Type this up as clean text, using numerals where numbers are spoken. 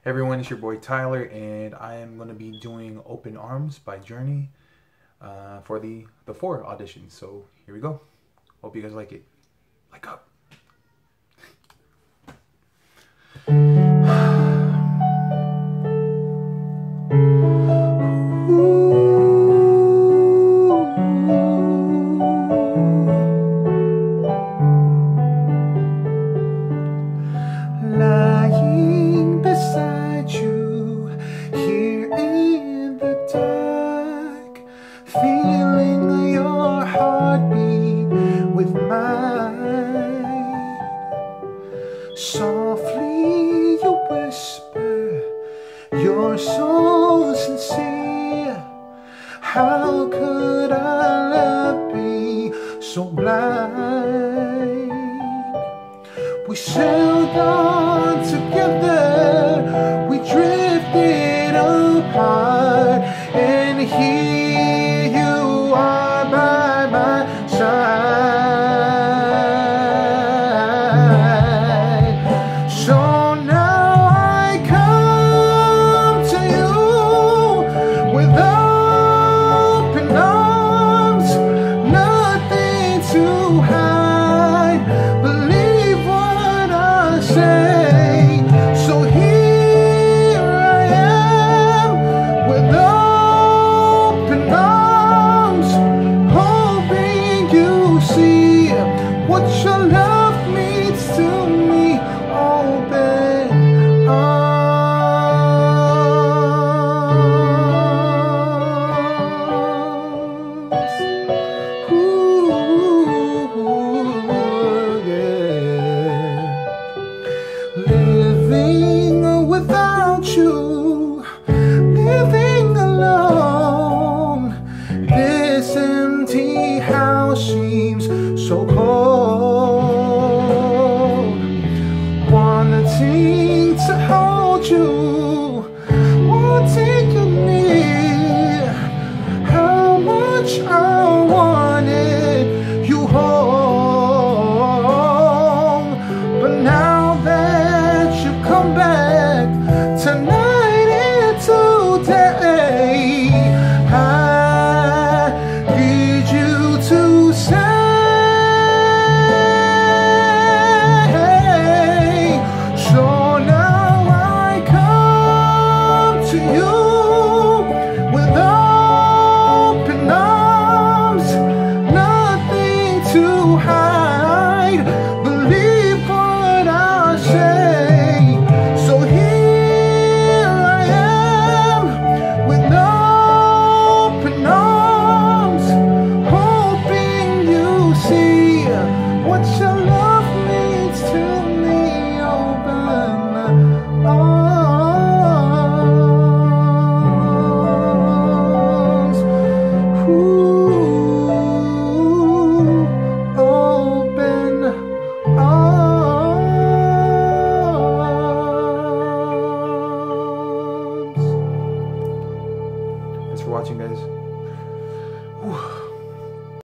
Everyone, it's your boy Tyler, and I am going to be doing Open Arms by Journey for the 4 auditions. So here we go. Hope you guys like it. Like up. Lying beside you here in the dark, feeling your heartbeat with mine. Softly you whisper, you're so